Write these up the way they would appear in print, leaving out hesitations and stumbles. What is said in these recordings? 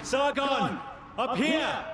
Sargon, up here!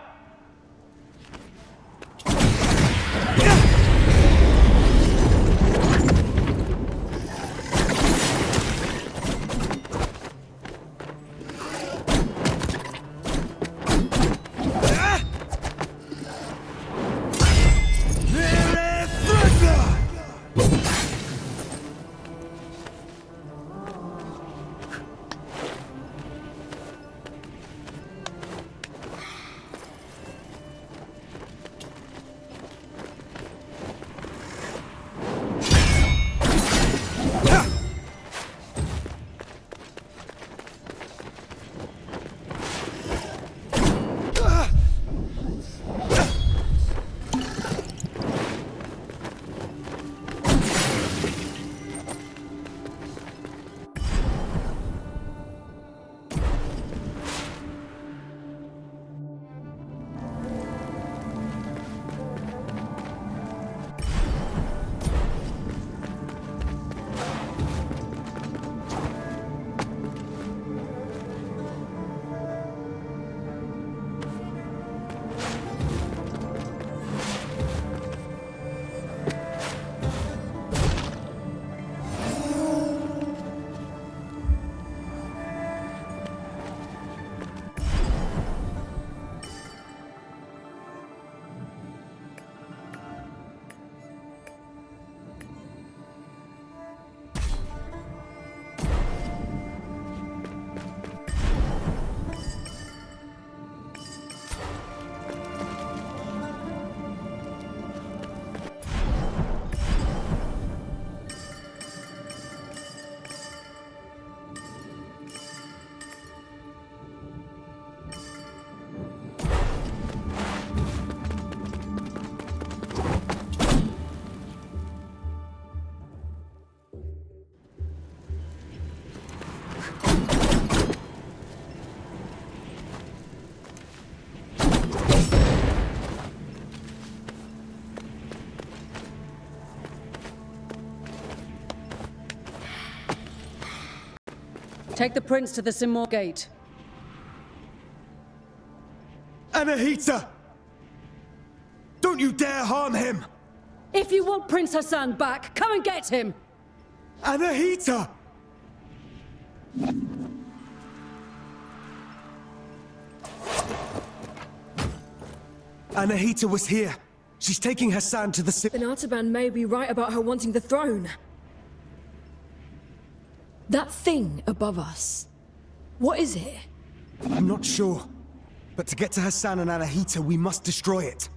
Take the prince to the Simor gate. Anahita! Don't you dare harm him! If you want Prince Hassan back, come and get him! Anahita! Anahita was here. She's taking Hassan to the Then Artaban may be right about her wanting the throne. That thing above us. What is it? I'm not sure. But to get to Hassan and Anahita, we must destroy it.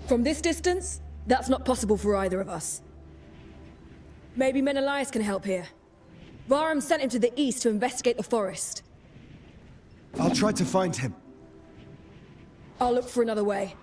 From this distance, that's not possible for either of us. Maybe Menelaus can help here. Bahram sent him to the east to investigate the forest. I'll try to find him. I'll look for another way.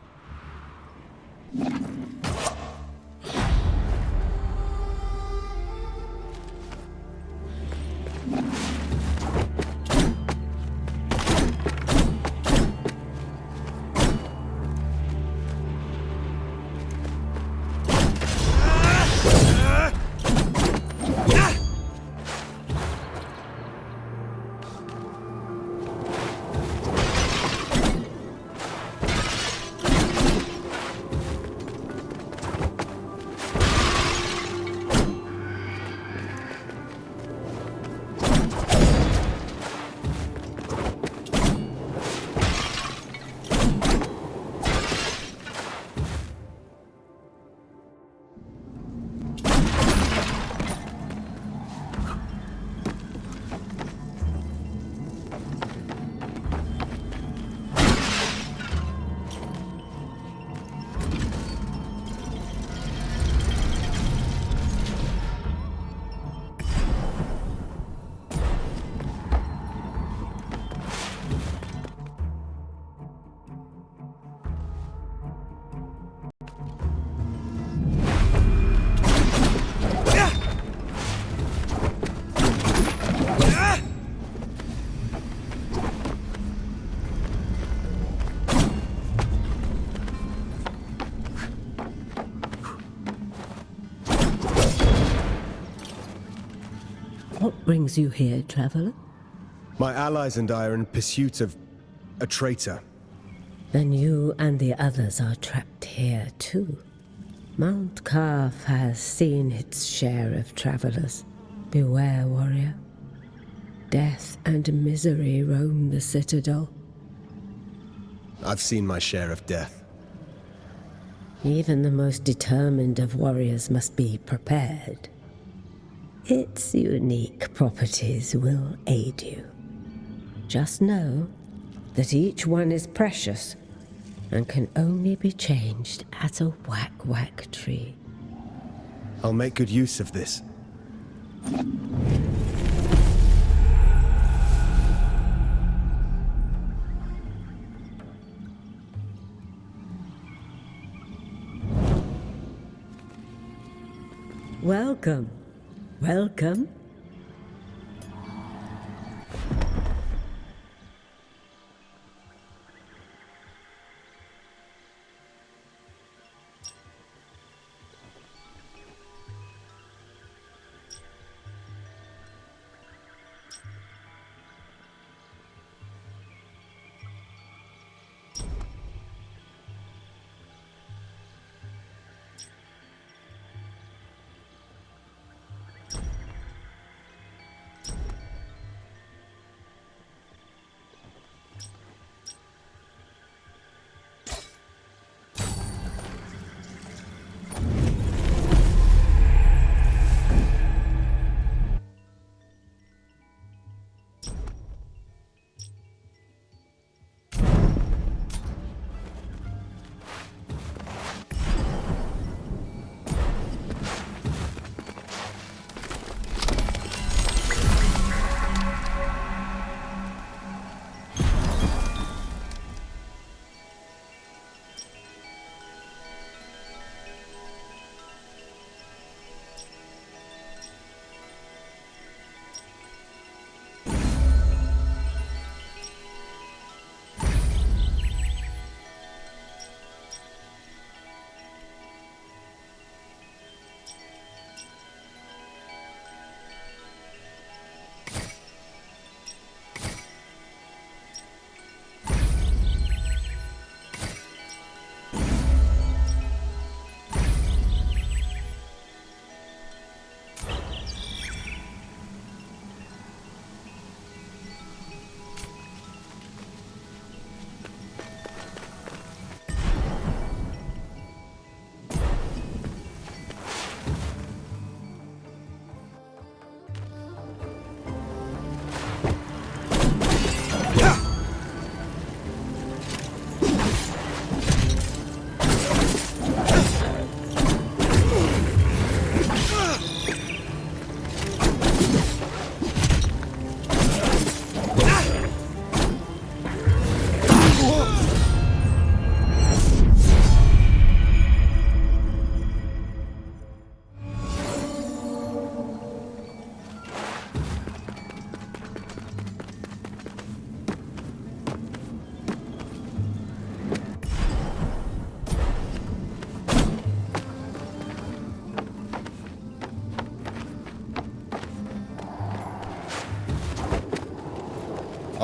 What brings you here, traveler? My allies and I are in pursuit of a traitor. Then you and the others are trapped here too. Mount Kaf has seen its share of travelers. Beware, warrior. Death and misery roam the citadel. I've seen my share of death. Even the most determined of warriors must be prepared. Its unique properties will aid you. Just know that each one is precious and can only be changed at a whack-whack tree. I'll make good use of this. Welcome. Welcome.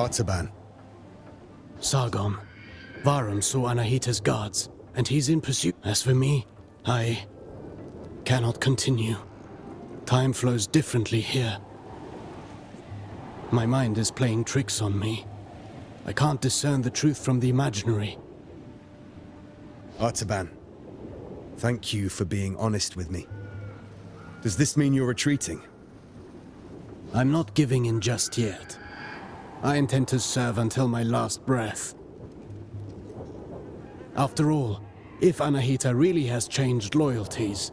Artaban. Sargon. Varum saw Anahita's guards, and he's in pursuit. As for me, I cannot continue. Time flows differently here. My mind is playing tricks on me. I can't discern the truth from the imaginary. Artaban, thank you for being honest with me. Does this mean you're retreating? I'm not giving in just yet. I intend to serve until my last breath. After all, if Anahita really has changed loyalties,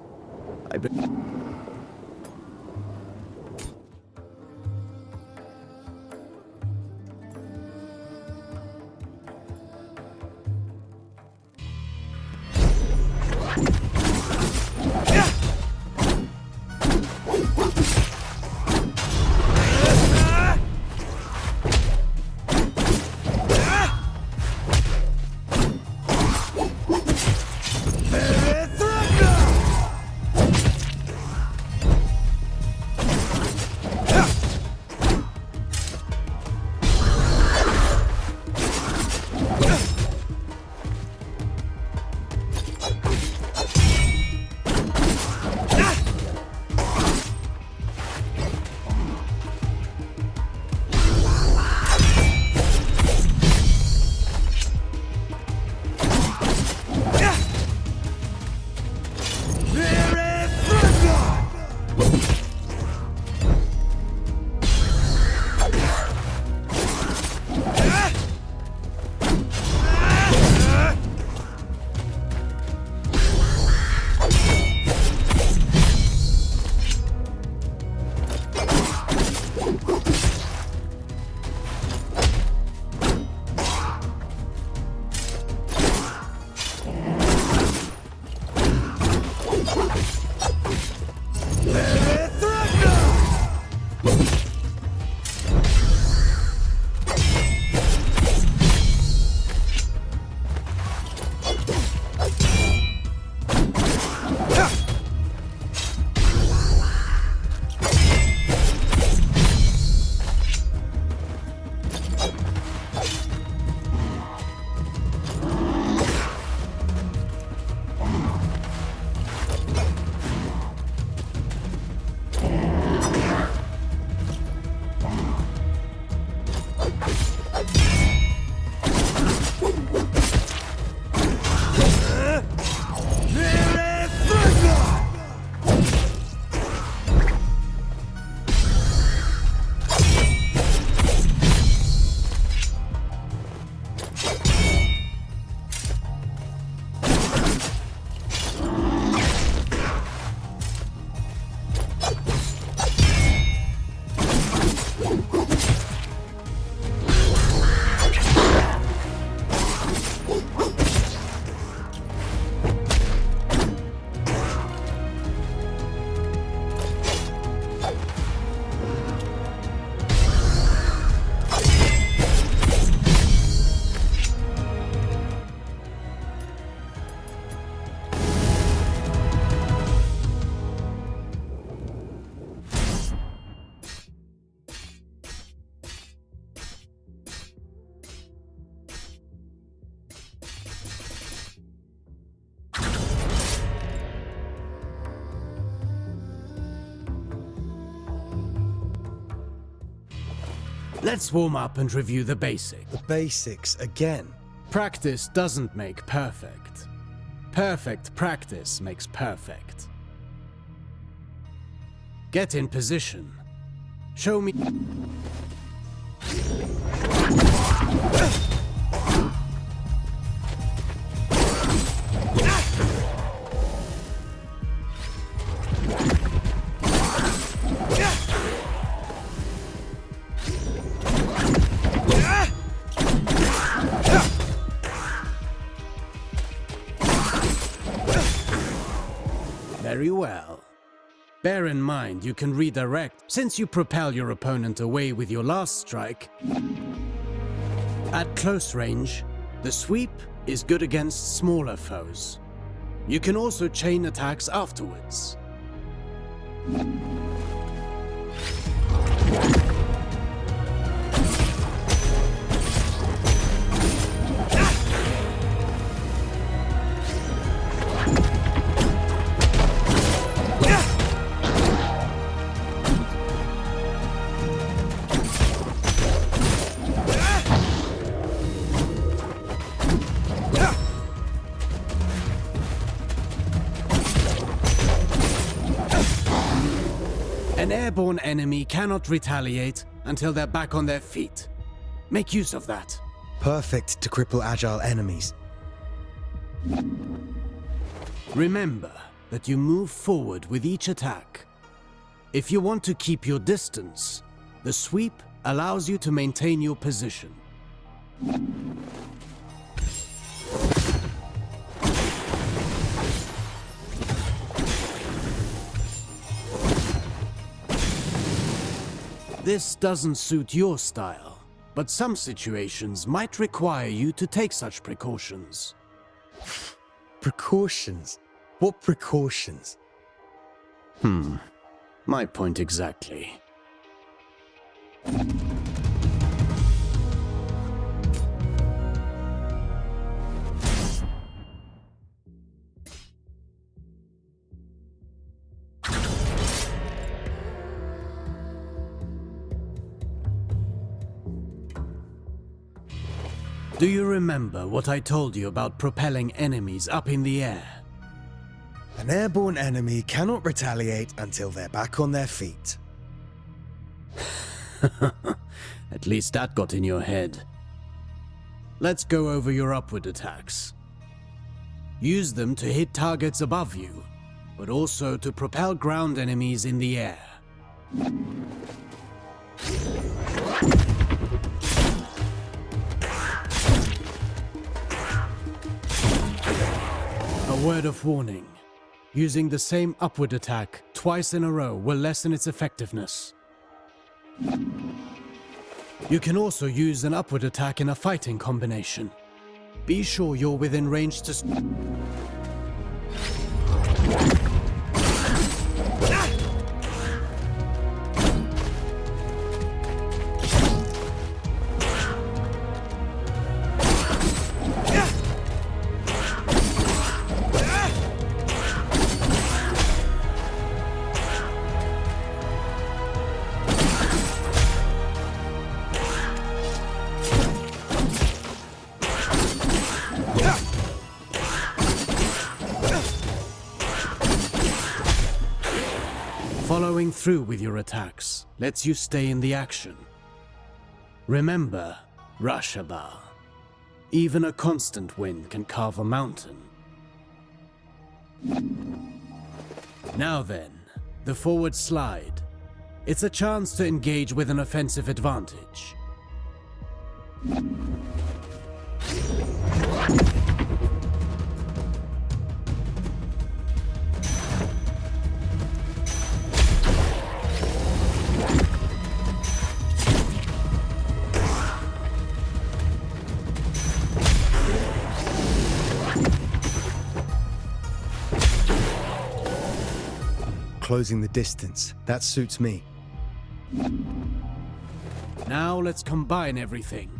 Let's warm up and review the basics. The basics again. Practice doesn't make perfect. Perfect practice makes perfect. Get in position. Show me. Very well. Bear in mind you can redirect since you propel your opponent away with your last strike. At close range, the sweep is good against smaller foes. You can also chain attacks afterwards. An airborne enemy cannot retaliate until they're back on their feet. Make use of that. Perfect to cripple agile enemies. Remember that you move forward with each attack. If you want to keep your distance, the sweep allows you to maintain your position. This doesn't suit your style, but some situations might require you to take such precautions. Precautions? What precautions? My point exactly. Do you remember what I told you about propelling enemies up in the air? An airborne enemy cannot retaliate until they're back on their feet. At least that got in your head. Let's go over your upward attacks. Use them to hit targets above you, but also to propel ground enemies in the air. A word of warning. Using the same upward attack twice in a row will lessen its effectiveness. You can also use an upward attack in a fighting combination. Be sure you're within range to... Following through with your attacks lets you stay in the action. Remember, Rashaba. Even a constant wind can carve a mountain. Now then, the forward slide. It's a chance to engage with an offensive advantage. Closing the distance. That suits me. Now let's combine everything.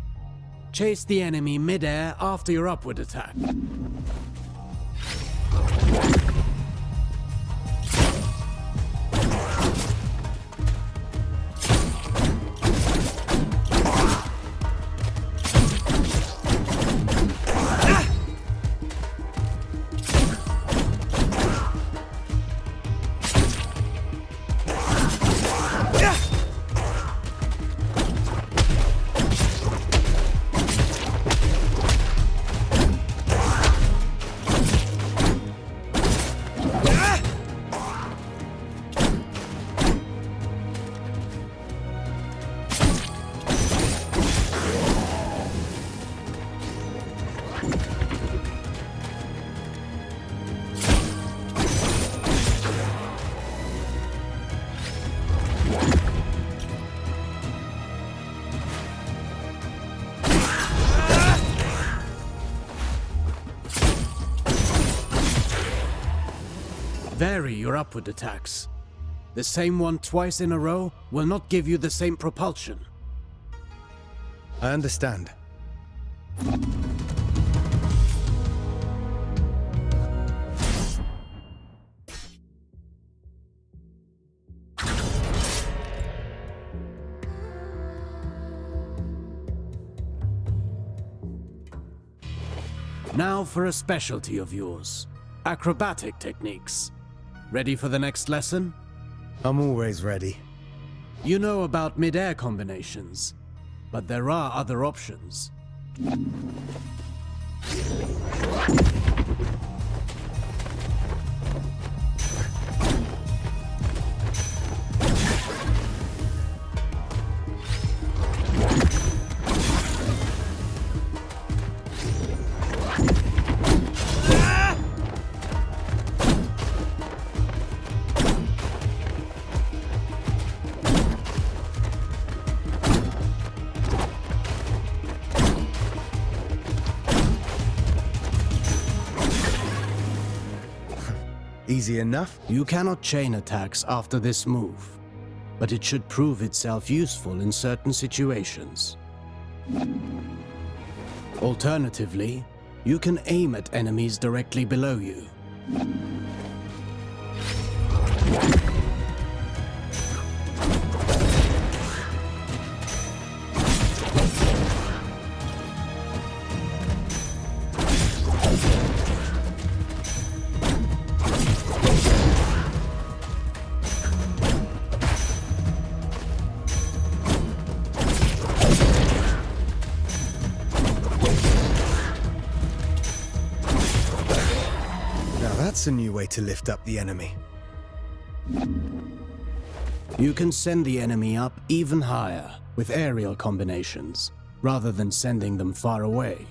Chase the enemy mid-air after your upward attack. Vary your upward attacks. The same one twice in a row will not give you the same propulsion. I understand. Now for a specialty of yours. Acrobatic techniques. Ready for the next lesson? I'm always ready. You know about mid-air combinations, but there are other options. Easy enough? You cannot chain attacks after this move, but it should prove itself useful in certain situations. Alternatively, you can aim at enemies directly below you. That's a new way to lift up the enemy. You can send the enemy up even higher with aerial combinations, rather than sending them far away.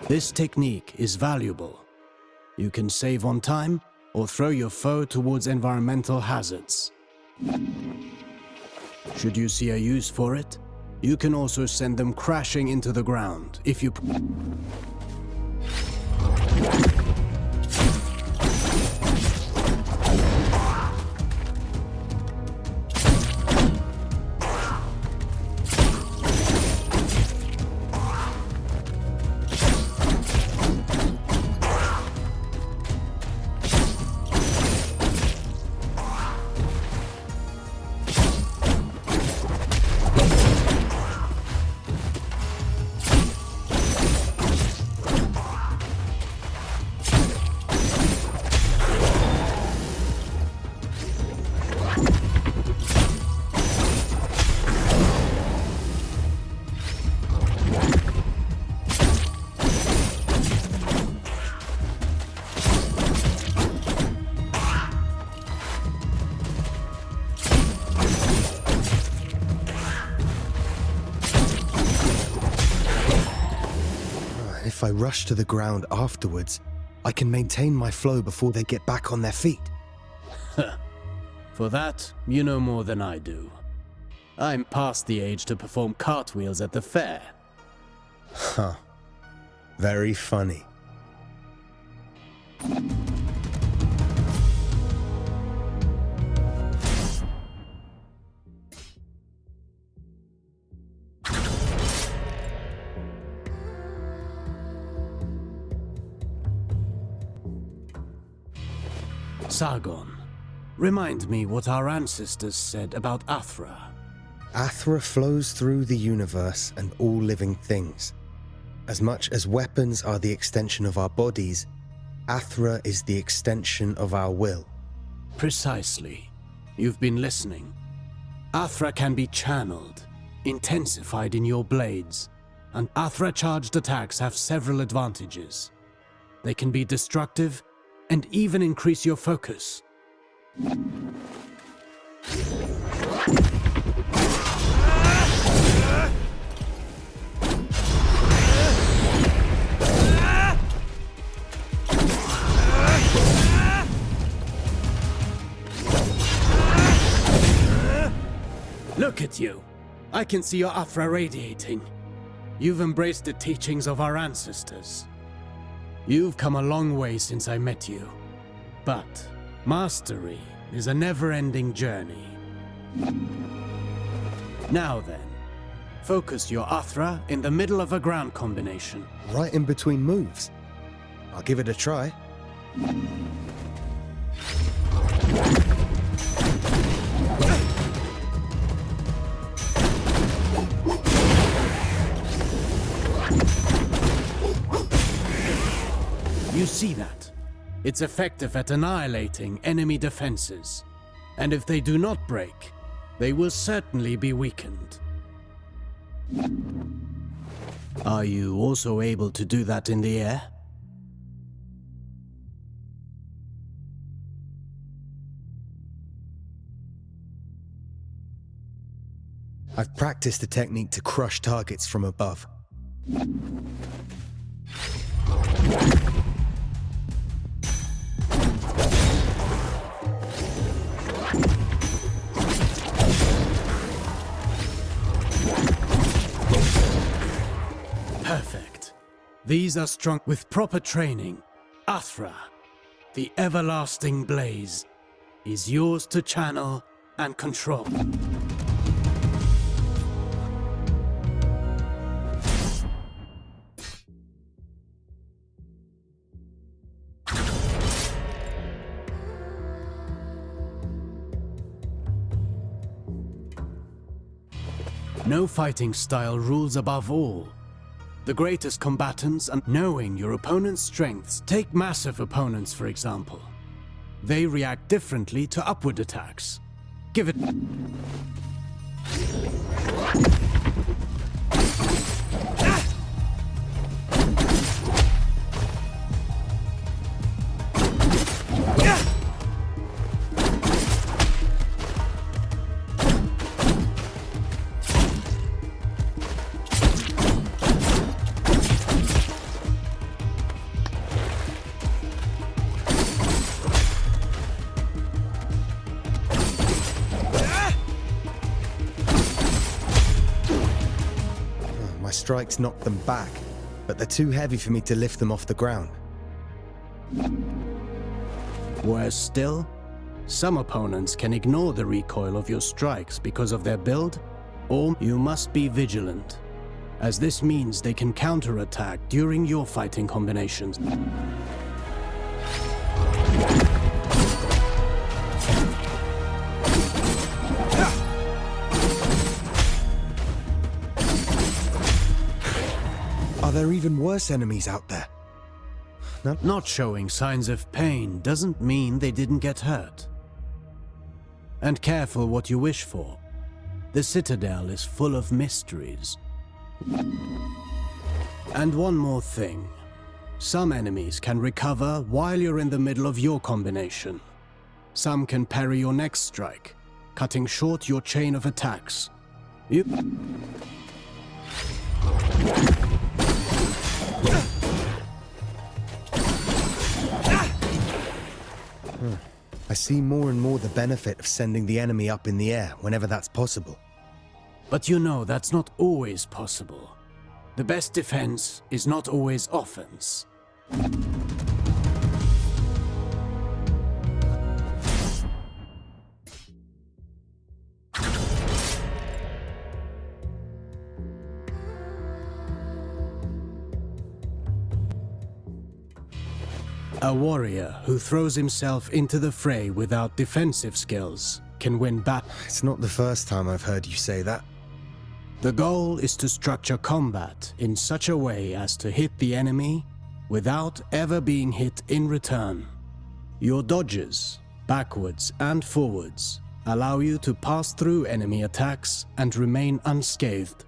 This technique is valuable. You can save on time or throw your foe towards environmental hazards. Should you see a use for it, you can also send them crashing into the ground if you... If I rush to the ground afterwards, I can maintain my flow before they get back on their feet. For that, you know more than I do. I'm past the age to perform cartwheels at the fair. Huh. Very funny. Sargon, remind me what our ancestors said about Athra. Athra flows through the universe and all living things. As much as weapons are the extension of our bodies, Athra is the extension of our will. Precisely. You've been listening. Athra can be channeled, intensified in your blades, and Athra-charged attacks have several advantages. They can be destructive and even increase your focus. Look at you. I can see your Athra radiating. You've embraced the teachings of our ancestors. You've come a long way since I met you. But mastery is a never-ending journey. Now then, focus your Athra in the middle of a ground combination. Right in between moves. I'll give it a try. You see that? It's effective at annihilating enemy defenses. And if they do not break, they will certainly be weakened. Are you also able to do that in the air? I've practiced the technique to crush targets from above. Perfect. These are strong. With proper training, Athra, the everlasting blaze, is yours to channel and control. No fighting style rules above all. The greatest combatants and knowing your opponent's strengths. Take massive opponents, for example. They react differently to upward attacks. Give it... My strikes knocked them back, but they're too heavy for me to lift them off the ground. Worse still, some opponents can ignore the recoil of your strikes because of their build, or you must be vigilant, as this means they can counterattack during your fighting combinations. Are there even worse enemies out there? Not showing signs of pain doesn't mean they didn't get hurt. And careful what you wish for. The Citadel is full of mysteries. And one more thing. Some enemies can recover while you're in the middle of your combination. Some can parry your next strike, cutting short your chain of attacks. I see more and more the benefit of sending the enemy up in the air whenever that's possible. But you know that's not always possible. The best defense is not always offense. A warrior who throws himself into the fray without defensive skills can win battle. It's not the first time I've heard you say that. The goal is to structure combat in such a way as to hit the enemy without ever being hit in return. Your dodges, backwards and forwards, allow you to pass through enemy attacks and remain unscathed.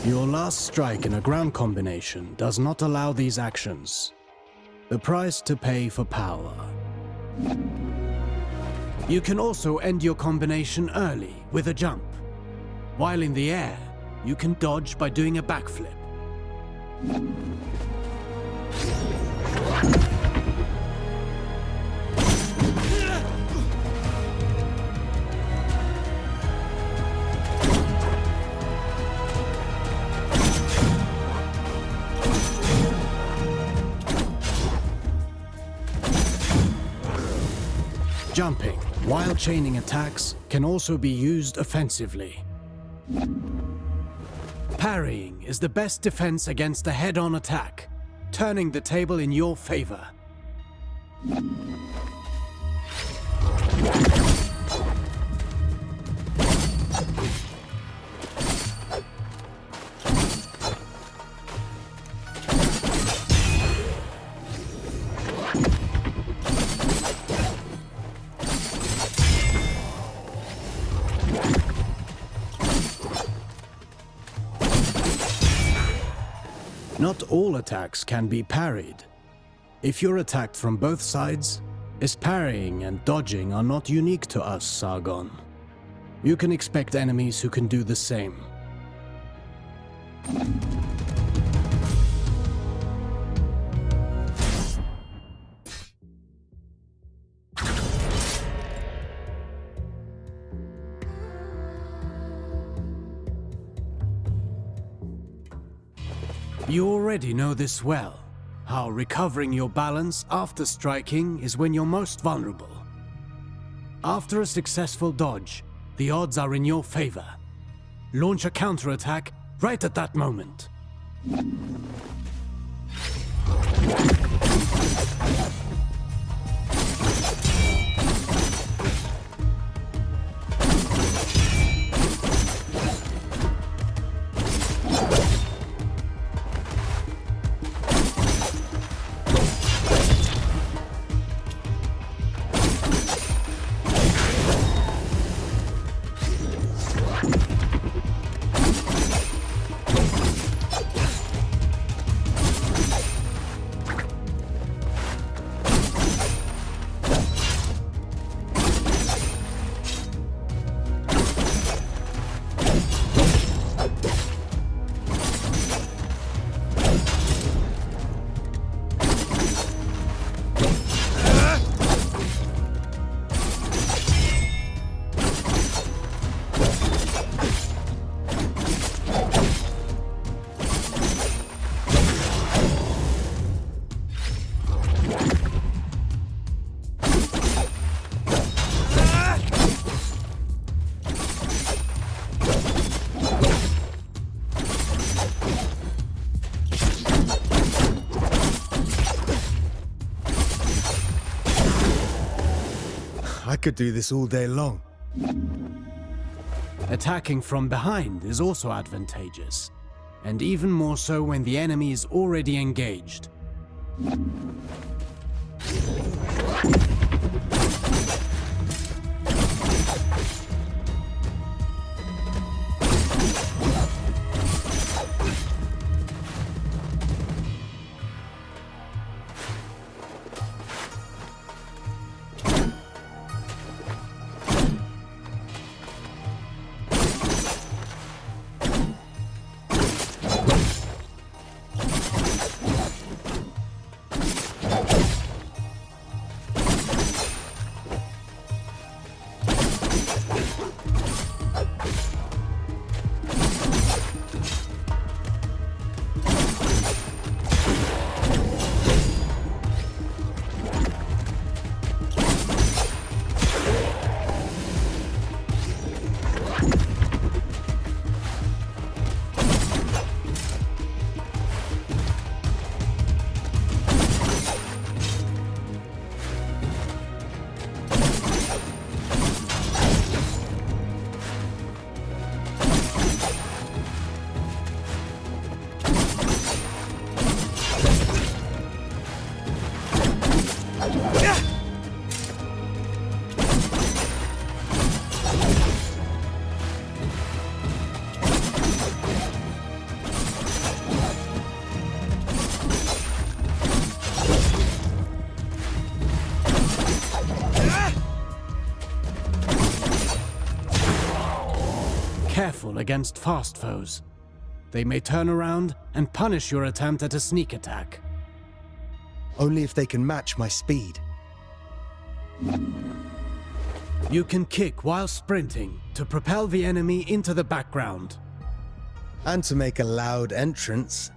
Your last strike in a ground combination does not allow these actions. The price to pay for power. You can also end your combination early with a jump. While in the air, you can dodge by doing a backflip. Jumping, while chaining attacks, can also be used offensively. Parrying is the best defense against a head-on attack, turning the table in your favor. Not all attacks can be parried. If you're attacked from both sides, as parrying and dodging are not unique to us, Sargon. You can expect enemies who can do the same. You already know this well, how recovering your balance after striking is when you're most vulnerable. After a successful dodge, the odds are in your favor. Launch a counterattack right at that moment. I could do this all day long. Attacking from behind is also advantageous, and even more so when the enemy is already engaged. careful against fast foes. They may turn around and punish your attempt at a sneak attack. Only if they can match my speed. You can kick while sprinting to propel the enemy into the background. And to make a loud entrance.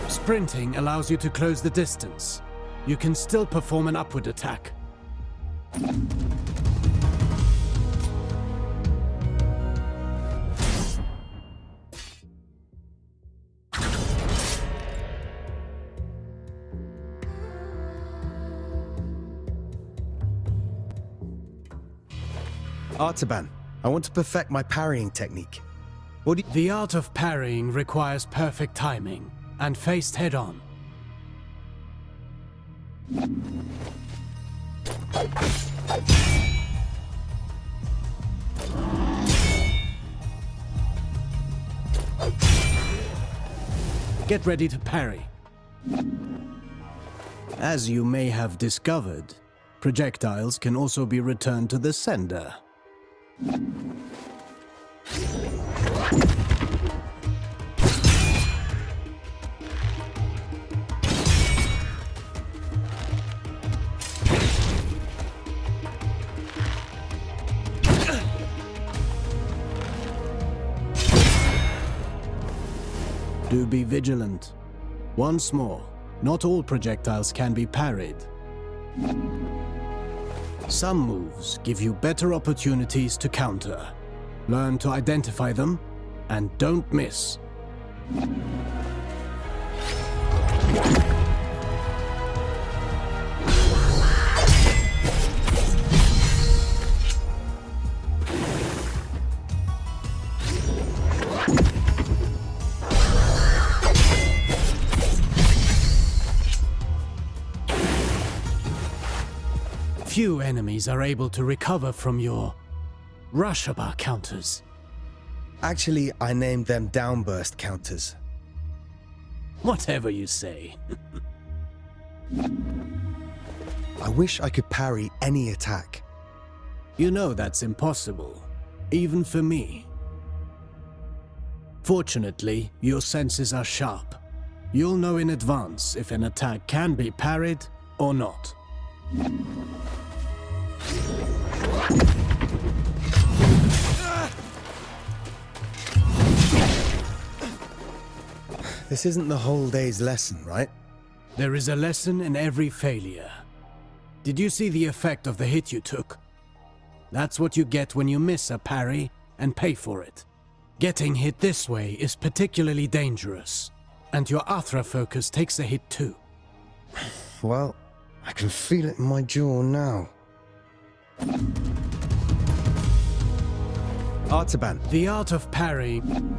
Sprinting allows you to close the distance. You can still perform an upward attack. Artaban, I want to perfect my parrying technique. The art of parrying requires perfect timing and faced head-on. Get ready to parry. As you may have discovered, projectiles can also be returned to the sender. Do be vigilant. Once more, not all projectiles can be parried. Some moves give you better opportunities to counter. Learn to identify them, and don't miss. Few enemies are able to recover from your Rushaba counters. Actually, I named them downburst counters. Whatever you say. I wish I could parry any attack. You know that's impossible, even for me. Fortunately, your senses are sharp. You'll know in advance if an attack can be parried or not. This isn't the whole day's lesson, right? There is a lesson in every failure. Did you see the effect of the hit you took? That's what you get when you miss a parry and pay for it. Getting hit this way is particularly dangerous, and your Athra focus takes a hit too. Well, I can feel it in my jaw now. Artaban. The art of parrying.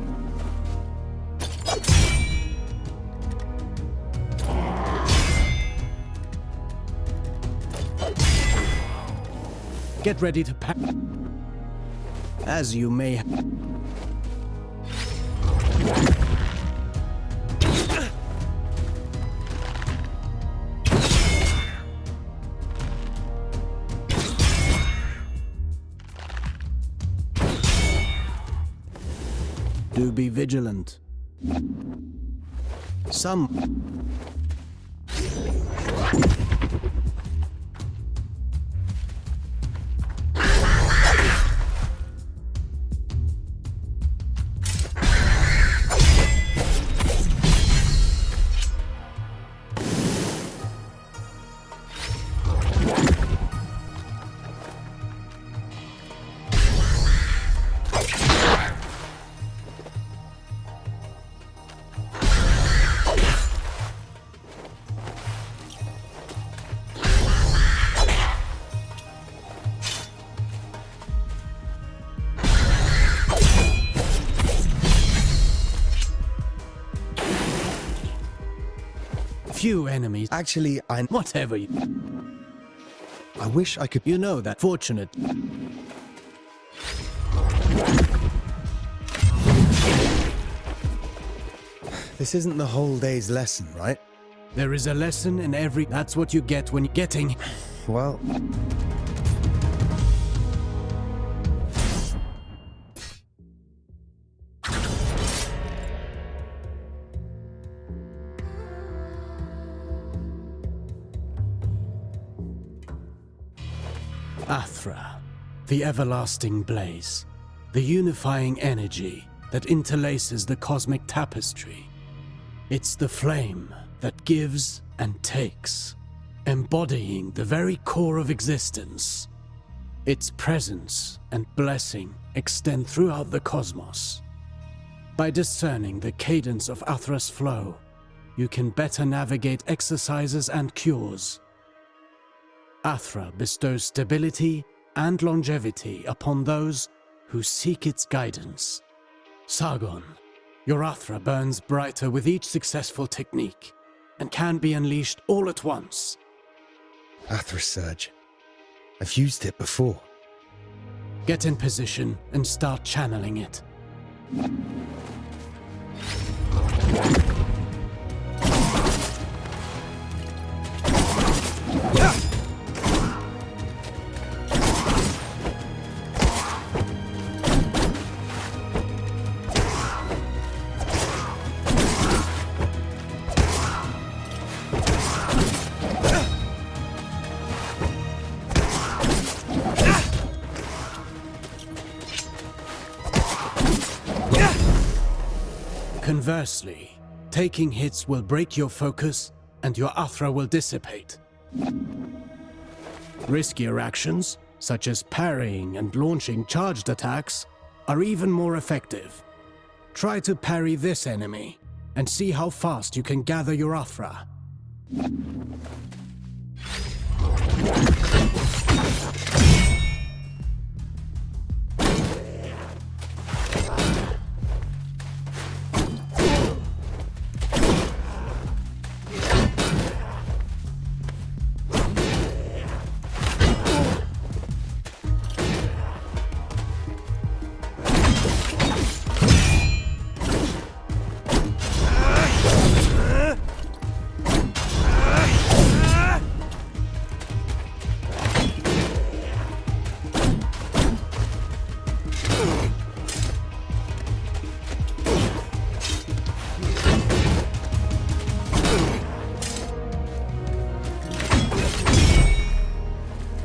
Get ready to parry. As you may. Do be vigilant. Some. Few enemies. Actually, Whatever you... I wish I could... You know that. Fortunate. This isn't the whole day's lesson, right? There is a lesson in every... That's what you get when you're getting... Well... Athra, the everlasting blaze, the unifying energy that interlaces the cosmic tapestry. It's the flame that gives and takes, embodying the very core of existence. Its presence and blessing extend throughout the cosmos. By discerning the cadence of Athra's flow, you can better navigate exercises and cures. Athra bestows stability and longevity upon those who seek its guidance. Sargon, your Athra burns brighter with each successful technique, and can be unleashed all at once. Athra Surge. I've used it before. Get in position and start channeling it. Conversely, taking hits will break your focus and your Athra will dissipate. Riskier actions, such as parrying and launching charged attacks, are even more effective. Try to parry this enemy and see how fast you can gather your Athra.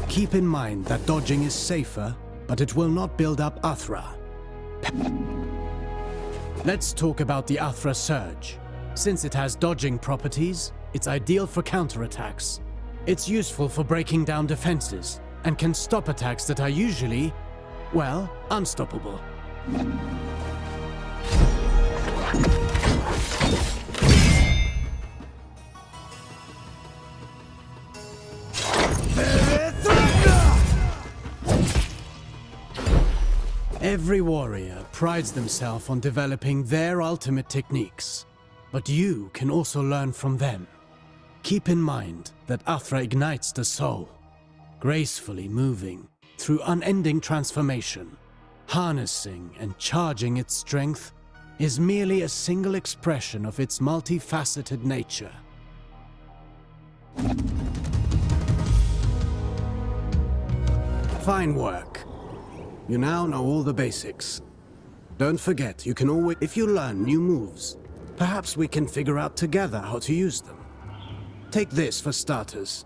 Keep in mind that dodging is safer, but it will not build up Athra. Let's talk about the Athra Surge. Since it has dodging properties, it's ideal for counterattacks. It's useful for breaking down defenses, and can stop attacks that are usually, well, unstoppable. Every warrior prides themselves on developing their ultimate techniques, but you can also learn from them. Keep in mind that Athra ignites the soul, gracefully moving through unending transformation. Harnessing and charging its strength is merely a single expression of its multifaceted nature. Fine work. You now know all the basics. Don't forget, you can always... If you learn new moves, perhaps we can figure out together how to use them. Take this for starters.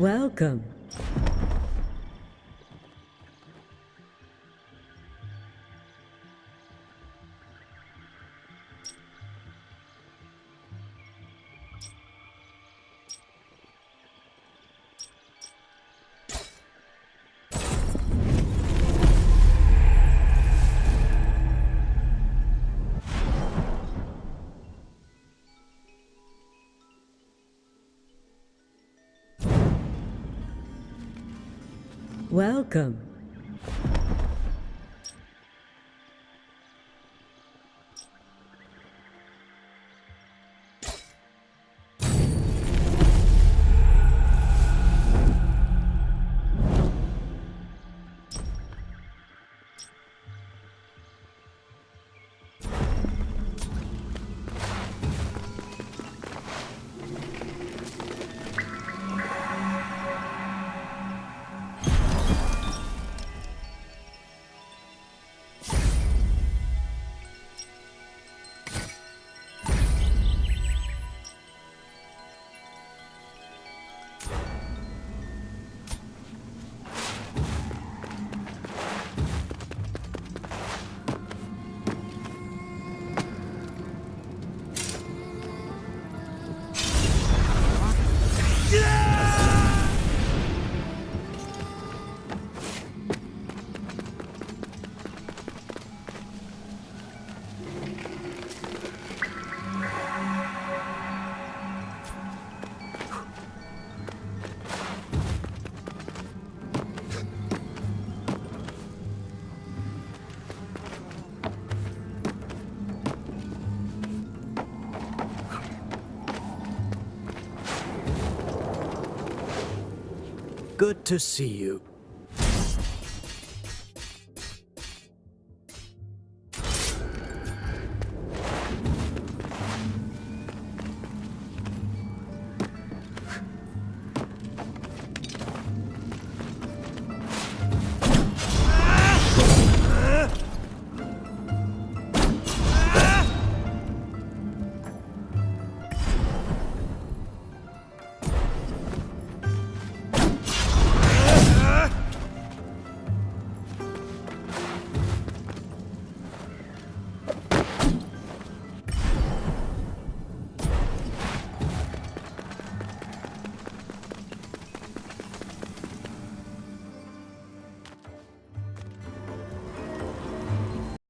Welcome. Welcome. Good to see you.